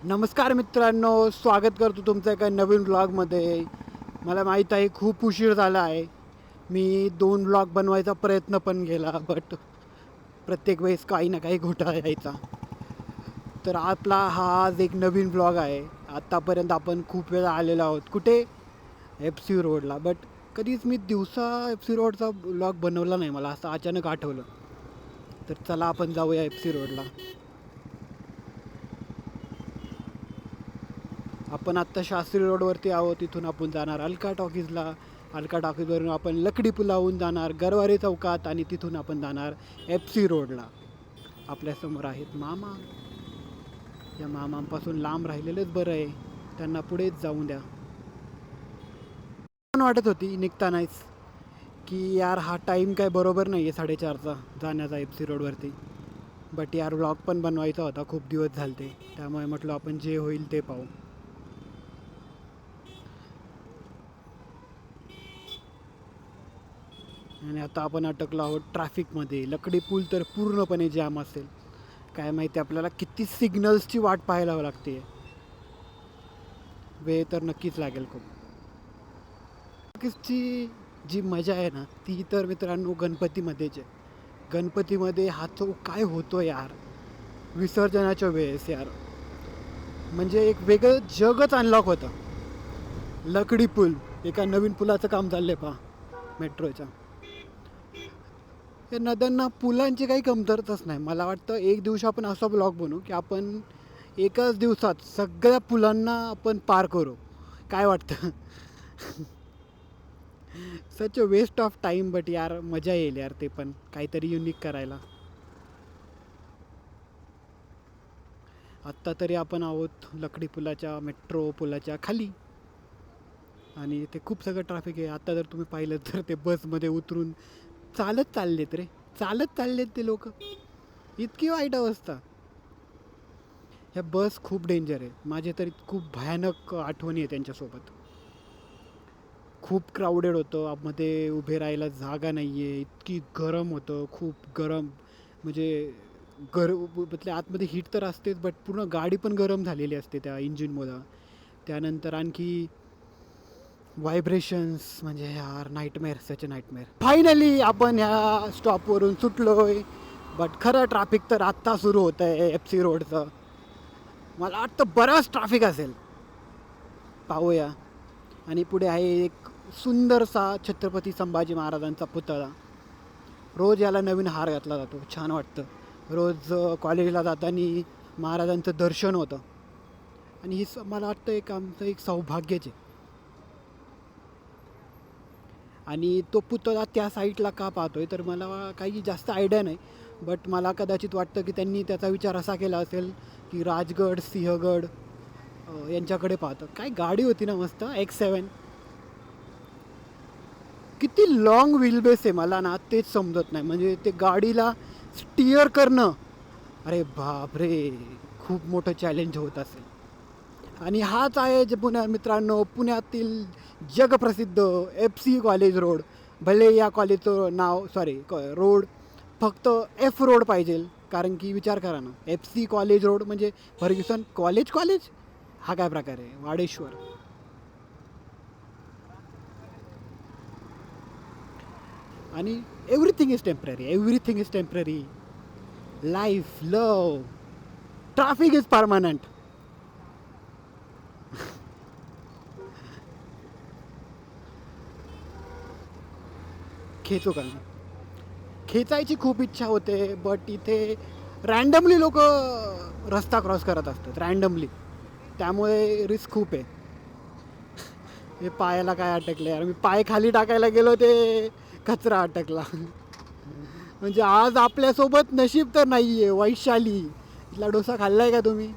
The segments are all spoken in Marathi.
नमस्कार मित्रांनो, स्वागत करतो तुमचं एका नवीन व्लॉगमध्ये. मला माहीत आहे खूप उशीर झाला आहे. मी 2 व्लॉग बनवायचा प्रयत्न पण केला, बट प्रत्येक वेळेस काही ना काही घोटाळा यायचा. तर आपला हा आज एक नवीन व्लॉग आहे. आत्तापर्यंत आपण खूप वेळा आलेलो आहोत. कुठे? एफ सी रोडला. बट कधीच मी दिवसा एफ सी रोडचा व्लॉग बनवला नाही. मला असं अचानक आठवलं. तर चला आपण जाऊया एफ सी रोडला. आपण आत्ता शास्त्री रोडवरती आहोत. तिथून आपण जाणार अलका टॉकीजला. अलका टॉकीजवरून आपण लकडी पुलावून जाणार गरवारे चौकात आणि तिथून आपण जाणार एफ सी रोडला. आपल्यासमोर आहेत मामा. या मामांपासून लांब राहिलेलंच बरं आहे. त्यांना पुढेच जाऊन द्या. पण वाटत होती निघतानाच की यार हा टाईम काय बरोबर नाही आहे 4:30चा जाण्याचा एफ सी रोडवरती. बट यार व्लॉग पण बनवायचा होता. खूप दिवस झाले ते. त्यामुळे म्हटलं आपण जे होईल ते पाहू. आणि आता आपण अटकलो आहोत ट्रॅफिकमध्ये. लकडी पूल तर पूर्णपणे जाम असेल. काय माहिती आपल्याला किती सिग्नल्सची वाट पाहायला लागते. वेळ तर नक्कीच लागेल खूप. ची जी मजा आहे ना ती तर मित्रांनो गणपतीमध्येच आहे. गणपतीमध्ये हा तो काय होतो यार विसर्जनाच्या वेळेस यार, म्हणजे एक वेगळं जगच अनलॉक होतं. लकडी पूल, एका नवीन पुलाचं काम चाललंय पहा मेट्रोच्या. या नद्यांना पुलांची काही कमतरताच नाही. मला वाटतं एक दिवशी आपण असा ब्लॉग बनवू की आपण एकाच दिवसात सगळ्या पुलांना आपण पार करू. काय वाटतं? Such a waste of time, but यार मजा येईल यार ते पण काहीतरी युनिक करायला. आत्ता तरी आपण आहोत लकडी पुलाच्या मेट्रो पुलाच्या खाली. आणि ते खूप सगळं ट्रॅफिक आहे. आता जर तुम्ही पाहिलं तर ते बसमध्ये उतरून चालत चाललेत रे. चालत चाललेत ते लोक. इतकी वाईट अवस्था. ह्या बस खूप डेंजर आहे. माझे तरी खूप भयानक आठवणी आहे त्यांच्यासोबत. खूप क्राऊडेड होतं. आतमध्ये उभे राहायला जागा नाही आहे. इतकी गरम होतं. खूप गरम. म्हणजे मतलब आतमध्ये हीट तर असतेच, बट पूर्ण गाडी पण गरम झालेली असते त्या इंजिनमुळं. त्यानंतर आणखी व्हायब्रेशन्स, म्हणजे यार नाईटमेअर, सच अ नाईटमेअर. फायनली आपण ह्या स्टॉपवरून सुटलोय. बट खरं ट्रॅफिक तर आत्ता सुरू होतं आहे एफ सी रोडचं. मला वाटतं बरंच ट्रॅफिक असेल. पाहूया. आणि पुढे आहे एक सुंदरसा छत्रपती संभाजी महाराजांचा पुतळा. रोज याला नवीन हार घातला जातो. छान वाटतं. रोज कॉलेजला जाताना महाराजांचं दर्शन होतं. आणि ही मला वाटतं एक आमचं एक सौभाग्यच आहे. आणि तो पुतळा त्या साईडला का पाहतोय तर मला काही जास्त आयडिया नाही. बट मला कदाचित वाटतं की त्यांनी त्याचा विचार असा केला असेल की राजगड सिंहगड यांच्याकडे पाहतं. काय गाडी होती ना मस्त X7. किती लाँग व्हील बेस आहे. मला ना तेच समजत नाही. म्हणजे ते गाडीला स्टिअर करणं, अरे बाप रे, खूप मोठं चॅलेंज होत असेल. आणि हाच आहे जे मित्रांनो पुण्यातील जगप्रसिद्ध एफ सी कॉलेज रोड. भले या कॉलेजचं नाव रोड फक्त एफ रोड पाहिजे. कारण की विचार करा ना, एफ सी कॉलेज रोड म्हणजे फर्ग्युसन कॉलेज. कॉलेज हा काय प्रकार आहे? वाडेश्वर. आणि everything is temporary. Everything is temporary. Life, love, traffic is permanent. खेचू का? खेचायची खूप इच्छा होते, बट इथे रँडमली लोक रस्ता क्रॉस करत असतात रँडमली. त्यामुळे रिस्क खूप आहे. हे पायाला काय अटकलं यार. मी पाय खाली टाकायला गेलो ते कचरा अटकला. म्हणजे आज आपल्यासोबत नशीब तर नाही आहे. वैशाली इथला डोसा खाल्ला आहे का तुम्ही?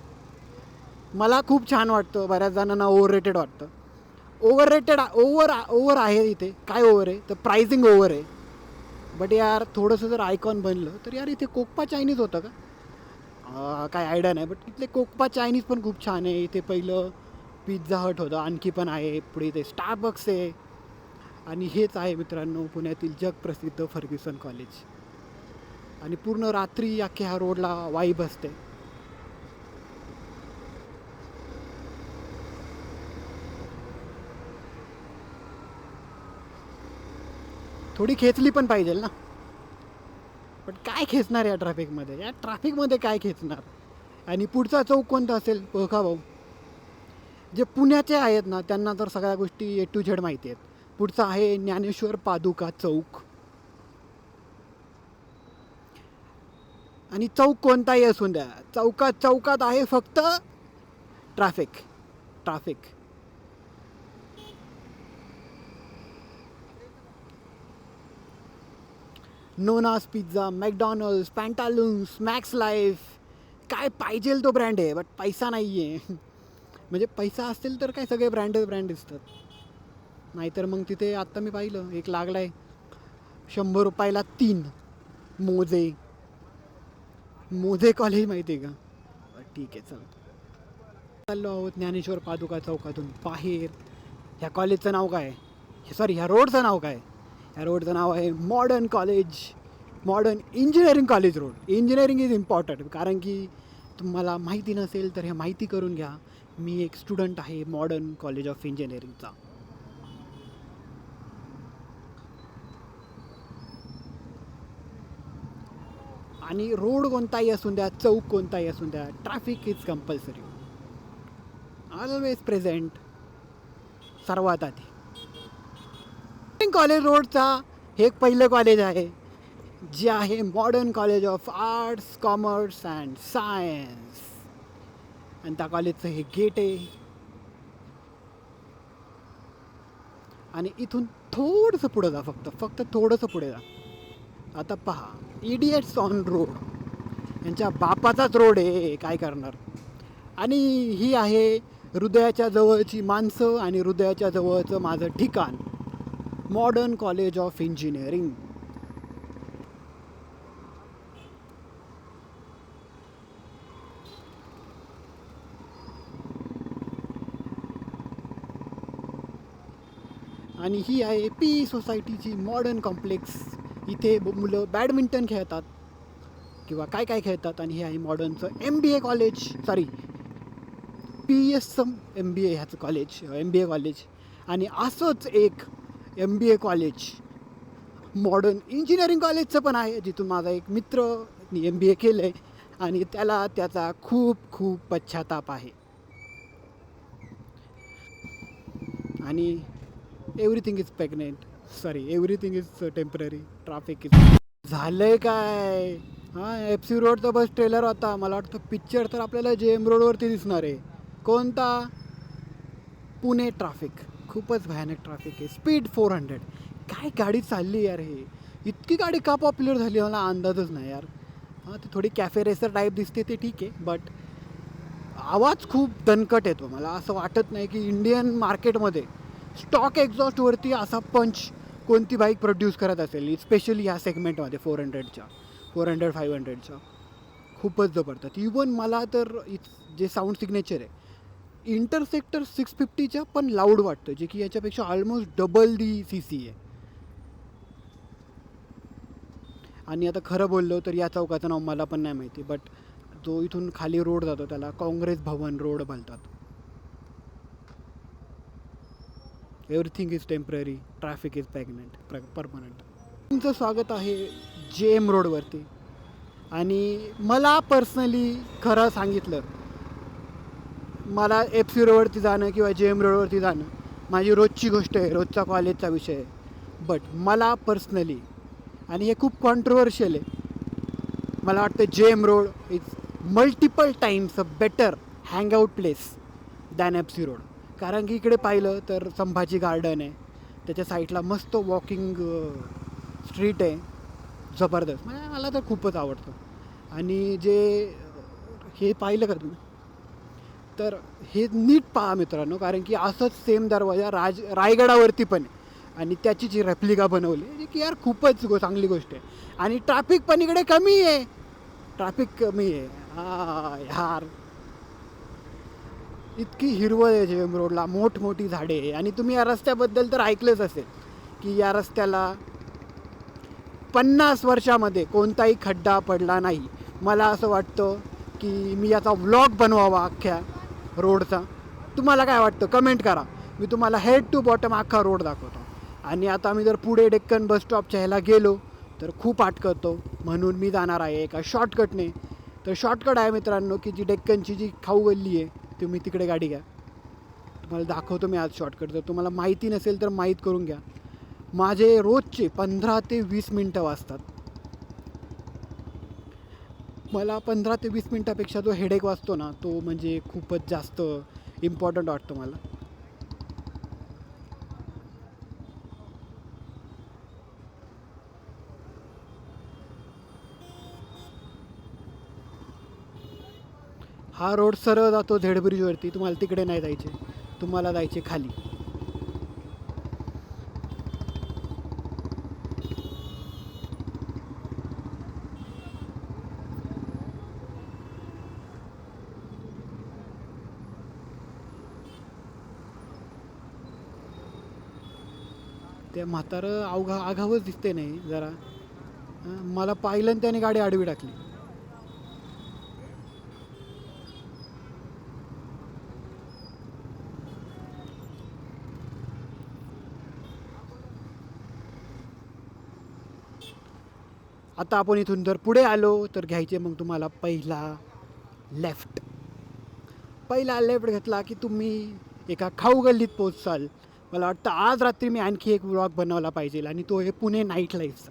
मला खूप छान वाटतं. बऱ्याच जणांना ओव्हर रेटेड वाटतं. ओव्हर आहे इथे. काय ओव्हर आहे तर प्राइसिंग ओव्हर आहे. बट यार थोडंसं जर आयकॉन बनलं तर यार इथे कोकपा चायनीज होतं का? काय आयडिया नाही. बट इथले कोकपा चायनीज पण खूप छान आहे. इथे पहिलं पिझ्झा हट होतं. आणखी पण आहे. पुढे इथे स्टारबक्स आहे. आणि हेच आहे मित्रांनो पुण्यातील जगप्रसिद्ध फर्ग्युसन कॉलेज. आणि पूर्ण रात्री अख्ख्या ह्या रोडला वाईब असते. थोडी खेचली पण पाहिजे ना. पण काय खेचणार या ट्रॅफिकमध्ये, या ट्रॅफिकमध्ये काय खेचणार. आणि पुढचा चौक कोणता असेल बघा भाऊ. जे पुण्याचे आहेत ना त्यांना तर सगळ्या गोष्टी ए टू झेड माहिती आहेत. पुढचा आहे ज्ञानेश्वर पादुका चौक. आणि चौक कोणताही असून द्या, चौकात आहे फक्त traffic. Nonna's pizza, McDonald's, Pantaloons, Max Life, काय पाहिजे तो ब्रँड आहे. बट पैसा नाही आहे. म्हणजे पैसा असेल तर काय सगळे ब्रँड दिसतात. नाहीतर मग तिथे आत्ता मी पाहिलं एक लागला आहे 100 रुपयाला 3 मोजे कॉलेज माहिती आहे का. ठीक आहे चल. चाललो आहोत ज्ञानेश्वर पादुका चौकातून बाहेर. ह्या कॉलेजचं नाव काय, ह्या रोडचं नाव काय. ह्या रोडचं नाव आहे modern engineering college road. Engineering is important, कारण की तुम्हाला माहिती नसेल तर हे माहिती करून घ्या. मी एक स्टुडंट आहे मॉडर्न कॉलेज ऑफ इंजिनिअरिंगचा. आणि रोड कोणताही असून द्या, चौक कोणताही असून द्या, traffic is compulsory, always present. सर्वात आधी कॉलेज रोडचा हे एक पहिलं कॉलेज आहे जे आहे modern college of arts, commerce and science. आणि त्या कॉलेजचं हे गेट आहे. आणि इथून थोडंसं पुढं जा, फक्त थोडंसं पुढे जा. आता पहा, इडियट्स ऑन रोड, यांच्या बापाचाच रोड आहे, काय करणार. आणि ही आहे हृदयाच्या जवळची माणसं आणि हृदयाच्या जवळचं माझं ठिकाण, मॉडर्न कॉलेज ऑफ इंजिनिअरिंग. आणि ही आहे पी सोसायटीची मॉडर्न कॉम्प्लेक्स. इथे मुलं बॅडमिंटन खेळतात किंवा काय खेळतात. आणि हे आहे मॉडर्नचं MBA कॉलेज, PSM MBA ह्याचं कॉलेज, MBA कॉलेज. आणि असंच एक MBA कॉलेज मॉडर्न इंजिनिअरिंग कॉलेजचं पण आहे, जिथून माझा एक मित्र MBA केलं आहे आणि त्याला त्याचा खूप पश्चाताप आहे. आणि everything is everything is temporary. Traffic is झालंय काय. FC रोडचा बस ट्रेलर होता. मला वाटतं पिक्चर तर आपल्याला JM रोडवरती दिसणार आहे. कोणता, पुणे. ट्रॅफिक खूपच भयानक ट्रॅफिक आहे. स्पीड 400. काय गाडी चालली यार. हे इतकी गाडी का पॉप्युलर झाली मला अंदाजच नाही यार. ती थोडी कॅफे रेसर टाईप दिसते ते ठीक आहे, बट आवाज खूप दणकट येतो. मला असं वाटत नाही की इंडियन मार्केटमध्ये स्टॉक एक्झॉस्टवरती असा पंच कोणती बाईक प्रोड्यूस करत असेल, स्पेशली ह्या सेगमेंटमध्ये 400-500च्या. खूपच जबरदस्त. इवन मला तर जे साऊंड सिग्नेचर आहे इंटरसेक्टर 650च्या पण लाऊड वाटतं, जे की याच्यापेक्षा ऑलमोस्ट डबल दी CC आहे. आणि आता खरं बोललो तर या चौकाचं नाव मला पण नाही माहिती, बट जो इथून खाली रोड जातो त्याला काँग्रेस भवन रोड बोलतात. Everything is temporary, traffic is permanent. तुमचं स्वागत आहे JM रोडवरती. आणि मला पर्सनली खरं सांगितलं, मला FC रोडवरती जाणं किंवा JM रोडवरती जाणं माझी रोजची गोष्ट आहे, रोजचा कॉलेजचा विषय आहे. बट मला पर्सनली, आणि हे खूप कॉन्ट्रोवर्शियल आहे, मला वाटतं JM road is multiple times a better hangout place than FC road. कारण की इकडे पाहिलं तर संभाजी गार्डन आहे, त्याच्या साईडला मस्त वॉकिंग स्ट्रीट आहे, जबरदस्त. म्हणजे मला तर खूपच आवडतं. आणि जे हे पाहिलं का तुम्ही, तर हे नीट पहा मित्रांनो, कारण की असंच सेम दरवाजा रायगडावरती पण आहे आणि त्याची जी रेप्लिका बनवली जी की यार खूपच चांगली गोष्ट आहे. आणि ट्रॅफिक पण इकडे कमी आहे. यार इतकी हिरवळ आहे JM रोडला, मोठमोठी झाडे आहे. आणि तुम्ही या रस्त्याबद्दल तर ऐकलंच असेल की या रस्त्याला 50 वर्षामध्ये कोणताही खड्डा पडला नाही. मला असं वाटतं की मी याचा व्लॉग बनवावा अख्ख्या रोडचा. तुम्हाला काय वाटतं कमेंट करा, मी तुम्हाला हेड टू बॉटम अख्खा रोड दाखवतो. आणि आता आम्ही जर पुढे डेक्कन बस स्टॉपच्या ह्याला गेलो तर खूप अटकतो, म्हणून मी जाणार आहे एका शॉर्टकटने. तर शॉर्टकट आहे मित्रांनो की जी डेक्कनची जी खाऊ गल्ली आहे तुम्ही तिकडे गाडी घ्या. तुम्हाला दाखवतो मी आज शॉर्टकट. जर तुम्हाला माहिती नसेल तर माहीत करून घ्या. माझे रोजचे 15 ते 20 मिनटं वाचतात. मला 15 ते 20 मिनटापेक्षा जो हेडेक वाचतो ना तो म्हणजे खूपच जास्त इम्पॉर्टंट वाटतो मला. हा रोड सरळ जातो झेड ब्रिजवरती. तुम्हाला तिकडे नाही जायचे, तुम्हाला जायचे खाली. ते म्हातारं आघावच दिसते नाही जरा. मला पाहिलं आणि त्याने गाडी आडवी टाकली. आता आपण इथून जर पुढे आलो तर घ्यायचे मग तुम्हाला लेफ्ट पहिला लेफ्ट घेतला की तुम्ही एका खाऊ गल्लीत पोचसाल. मला वाटतं आज रात्री मी आणखी एक व्लॉग बनवला पाहिजे आणि तो आहे पुणे नाईट लाईफचा.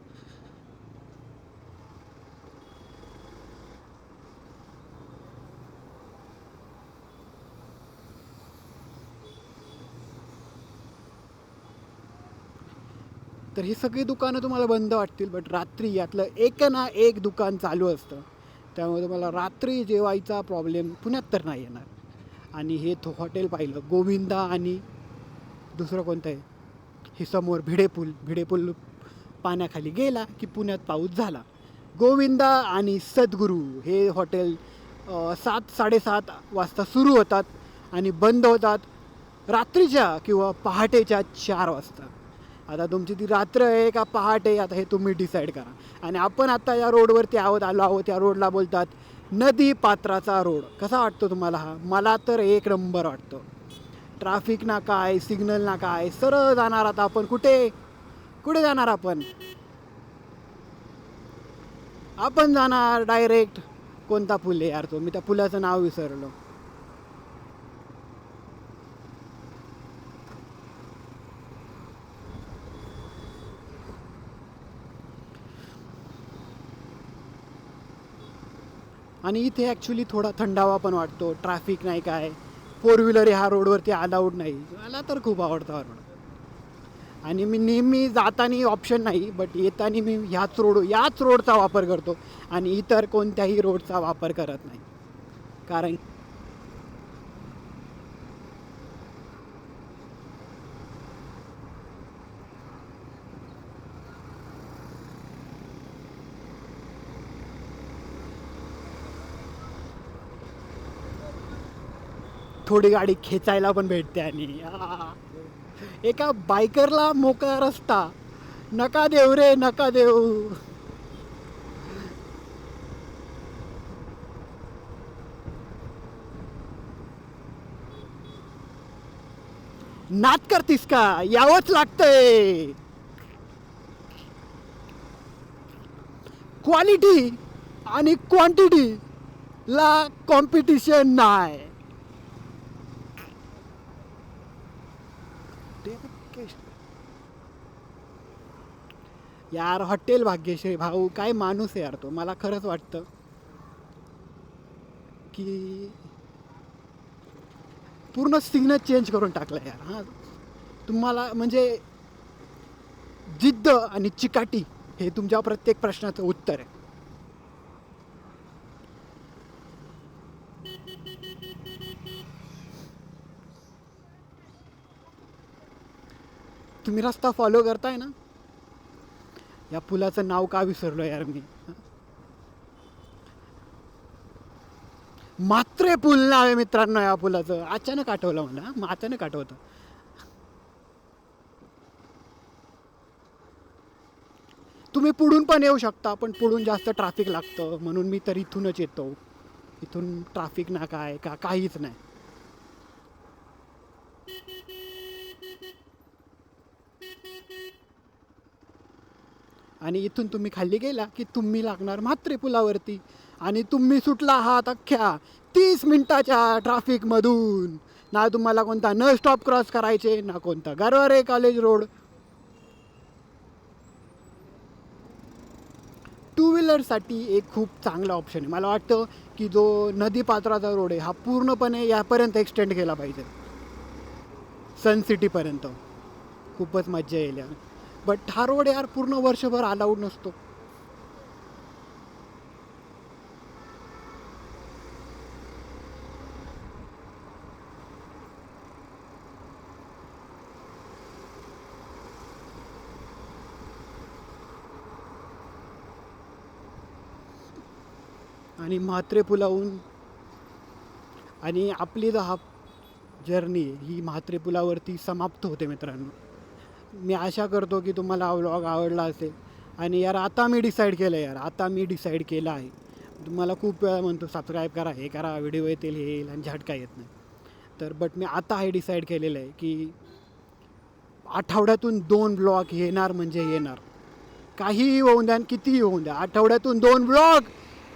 तर ही सगळी दुकानं तुम्हाला बंद वाटतील, बट रात्री यातलं एक ना एक दुकान चालू असतं. त्यामुळे तुम्हाला रात्री जेवायचा प्रॉब्लेम पुण्यात तर नाही येणार. आणि हे हॉटेल पाहिलं गोविंदा आणि दुसरं कोणतं आहे हे समोर भिडेपूल पाण्याखाली गेला की पुण्यात पाऊस झाला. गोविंदा आणि सद्गुरू हे हॉटेल 7-7:30 वाजता सुरू होतात आणि बंद होतात रात्रीच्या किंवा पहाटेच्या 4 वाजता. आता तुमची ती रात्र आहे का पहाटे आता हे तुम्ही डिसाईड करा. आणि आपण आता या रोडवरती आलो आहोत. या रोडला बोलतात नदी पात्राचा रोड. कसा वाटतो तुम्हाला हा? मला तर एक नंबर वाटतो. ट्रॅफिक ना काय, सिग्नल ना काय, सरळ जाणार. आता आपण कुठे जाणार? आपण जाणार डायरेक्ट कोणता पूल आहे यार तो, मी त्या पुलाचं नाव विसरलो. आणि इथे ॲक्च्युली थोडा थंडावा पण वाटतो. ट्रॅफिक नाही काय, 4 व्हीलर ह्या रोडवरती अलाउड नाही. मला तर खूप आवडतो हा रोड. आणि मी नेहमी जाताना ऑप्शन नाही, बट येताना मी याच रोडचा वापर करतो आणि इतर कोणत्याही रोडचा वापर करत नाही. कारण थोडी गाडी खेचायला पण भेटते. आणि एका बायकरला मोकळा रस्ता नका देऊ रे, नका देऊ. नाद करतीस का? यावंच लागतंय. क्वालिटी आणि क्वांटिटी ला कॉम्पिटिशन नाही. यार हॉटेल भाग्यश्री भाऊ काय माणूस आहे यार तो. मला खरंच वाटतं की पूर्ण सिग्नल चेंज करून टाकला यार. हां, तुम्हाला म्हणजे जिद्द आणि चिकाटी हे तुमच्या प्रत्येक प्रश्नाचं उत्तर आहे. तुम्ही रस्ता फॉलो करताय ना? या पुलाचं नाव का विसरलो यार मी. मात्रे पूल नाव आहे मित्रांनो या पुलाचं. अचानक आठवलं मला. अचानक आठवतं. तुम्ही पुढून पण येऊ शकता, पण पुढून जास्त ट्रॅफिक लागतं म्हणून मी तर इथूनच येतो. इथून ट्रॅफिक ना काय का काहीच नाही. आणि इथून तुम्ही खाली गेला की तुम्ही लागणार म्हात्रे पुलावरती आणि तुम्ही सुटला आहात अख्ख्या 30 मिनिटाच्या ट्रॅफिकमधून. ना तुम्हाला कोणता न स्टॉप क्रॉस करायचे, ना कोणता गरवारे कॉलेज रोड. टू व्हीलरसाठी एक खूप चांगला ऑप्शन आहे. मला वाटतं की जो नदीपात्राचा रोड आहे हा पूर्णपणे यापर्यंत एक्सटेंड केला पाहिजे, सन सिटीपर्यंत. खूपच मज्जा येईल यार. बट हा रोड यार पूर्ण वर्षभर अलाउड नसतो. आणि म्हात्रे पुलाहून आणि आपली हा जर्नी ही म्हात्रे पुलावरती समाप्त होते मित्रांनो. मी आशा करतो की तुम्हाला हा व्लॉग आवडला असेल. आणि यार आता मी डिसाईड केलं आहे. तुम्हाला खूप वेळा म्हणतो सबस्क्राईब करा, हे करा, व्हिडिओ येतील, हे येईल आणि झटका येत नाही. तर बट मी आता हे डिसाईड केलेलं आहे की आठवड्यातून 2 ब्लॉग येणार म्हणजे येणार. काहीही होऊन द्या आणि कितीही होऊन द्या, आठवड्यातून 2 ब्लॉग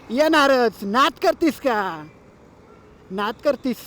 येणारच. नाद करतीस का? नाद करतीस?